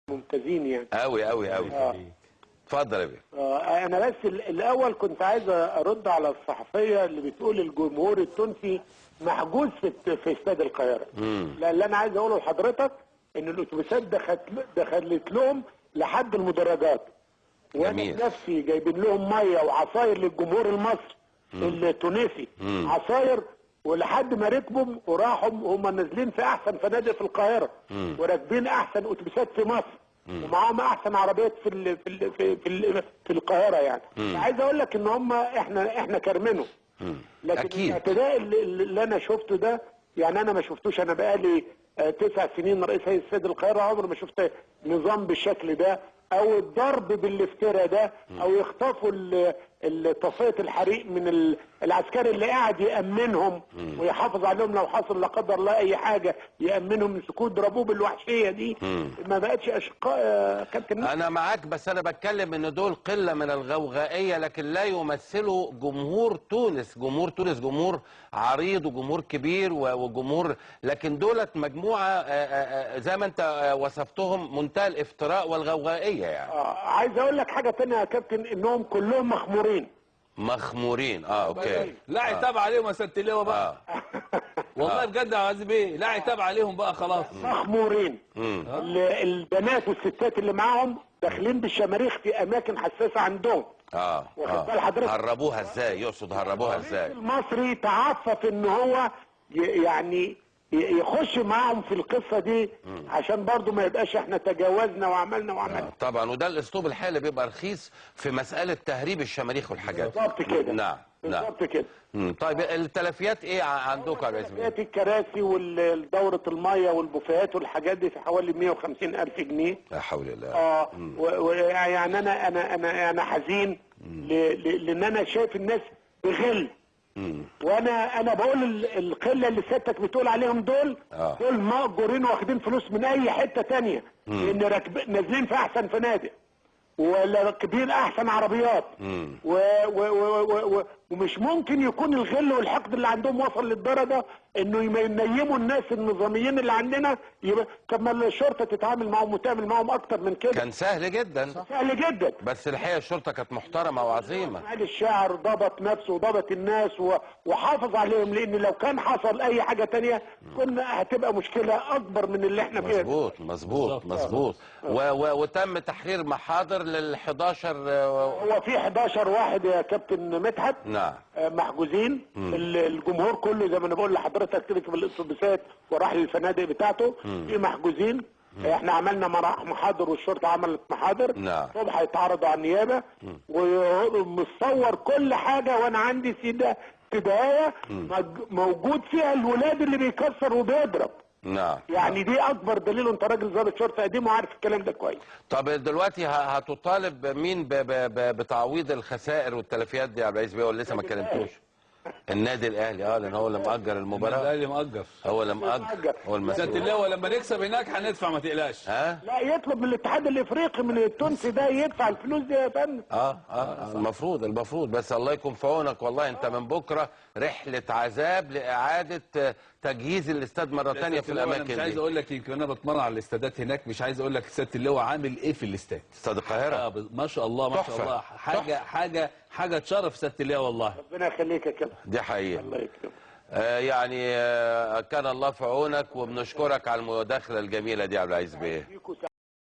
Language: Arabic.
ممتازين يعني قوي قوي قوي. اتفضل يا بيه. انا بس الاول كنت عايز ارد على الصحفيه اللي بتقول الجمهور التونسي محجوز في استاد القاهره. لا، اللي انا عايز اقوله لحضرتك ان الاتوبيسات دخلت لهم لحد المدرجات، وانا بنفسي جايبين لهم ميه وعصاير للجمهور المصري التونسي، عصاير، ولحد ما ركبوا وراحوا هم نازلين في احسن فنادق في القاهره وراكبين احسن اتوبيسات في مصر ومعاهم احسن عربيات في القاهره يعني. عايز اقول لك ان هم احنا كارمينه. لكن أكيد. الاعتداء اللي انا شفته ده يعني انا ما شفتوش. انا بقالي 9 سنين رئيس هيئه استاد القاهره، عمري ما شفت نظام بالشكل ده او الضرب بالافتراء ده او يخطفوا طفايه الحريق من العسكري اللي قاعد يامنهم ويحافظ عليهم لو حصل لا قدر الله اي حاجه، يامنهم يمسكوه يضربوه بالوحشيه دي. ما بقتش اشقاء يا كابتن. انا معاك، بس انا بتكلم ان دول قله من الغوغائيه لكن لا يمثلوا جمهور تونس. جمهور تونس جمهور عريض وجمهور كبير وجمهور، لكن دولت مجموعه زي ما انت وصفتهم منتهى الافتراء والغوغائيه يعني. عايز اقول لك حاجه ثانيه يا كابتن، انهم كلهم مخمورين. اوكي. لا عتاب عليهم يا سياده اللواء بقى. والله بجد يا عزيز بيه، لا عتاب عليهم بقى خلاص. مخمورين. البنات والستات اللي معاهم داخلين بالشماريخ في اماكن حساسه عندهم. واخد بال حضرتك؟ هربوها ازاي؟ يقصد هربوها ازاي؟ المصري تعفف ان هو يعني يخش معاهم في القصه دي عشان برضو ما يبقاش احنا تجاوزنا وعملنا. طبعا، وده الاسلوب الحالي بيبقى رخيص في مساله تهريب الشماريخ والحاجات. بالظبط كده. نعم بالظبط كده. طيب التلفيات ايه عندكم يا ريس؟ تلفيات الكراسي ودوره الميه والبوفيهات والحاجات دي في حوالي 150,000 جنيه. لا حول الله. ويعني انا حزين لان انا شايف الناس بغل. وانا بقول القله اللي سيادتك بتقول عليهم دول مأجورين واخدين فلوس من اي حته تانية، لان نازلين في احسن فنادق وراكبين احسن عربيات ومش ممكن يكون الغل والحقد اللي عندهم وصل للدرجه انه ينيموا الناس النظاميين اللي عندنا. طب ما الشرطه تتعامل معهم وتعمل معهم اكتر من كده. كان سهل جدا. سهل جدا. بس الحقيقه الشرطه كانت محترمه وعظيمه. الشاعر ضبط نفسه وضبط الناس وحافظ عليهم، لان لو كان حصل اي حاجه تانية كنا هتبقى مشكله اكبر من اللي احنا فيها. مظبوط. وتم تحرير محاضر لل11. هو في 11 واحد يا كابتن مدحت. نعم. محجوزين. الجمهور كله زي ما انا بقول لحضرتك ركب الاتوبيسات وراح للفنادق بتاعته. في محجوزين. احنا عملنا محاضر والشرطه عملت محاضر. نعم. طبعا هيتعرضوا على النيابه ومصور كل حاجه، وانا عندي سدايه موجود فيها الولاد اللي بيكسر وبيضرب. نعم. يعني دي اكبر دليل. انت راجل ضابط شرطه قديم وعارف الكلام ده كويس. طب دلوقتي هتطالب مين بتعويض الخسائر والتلفيات دي يا عبد العزيز بيه ولا لسه ما كلمتوش؟ النادي الاهلي. لان هو اللي مأجر المباراه. النادي الاهلي مأجر. هو اللي مأجر. هو المسؤول. سياده اللواء لما نكسب هناك هندفع ما تقلقش. لا، يطلب من الاتحاد الافريقي من التونسي ده يدفع الفلوس دي يا فندم. المفروض بس الله يكون في عونك. والله انت من بكره رحله عذاب لاعاده تجهيز الاستاد مره ثانيه في الاماكن دي. مش عايز اقول لك، يمكن انا بتمرن على الاستادات هناك، مش عايز اقول لك سياده اللواء عامل ايه في الاستاد. استاد القاهره. ما شاء الله ما شاء الله. حاجه تشرف سياده اللواء والله. ربنا يخليك يا كابتن. دي حقيقه. الله يكرمك. يعني كان الله في عونك، وبنشكرك على المداخله الجميله دي يا عبد العزيز بيه.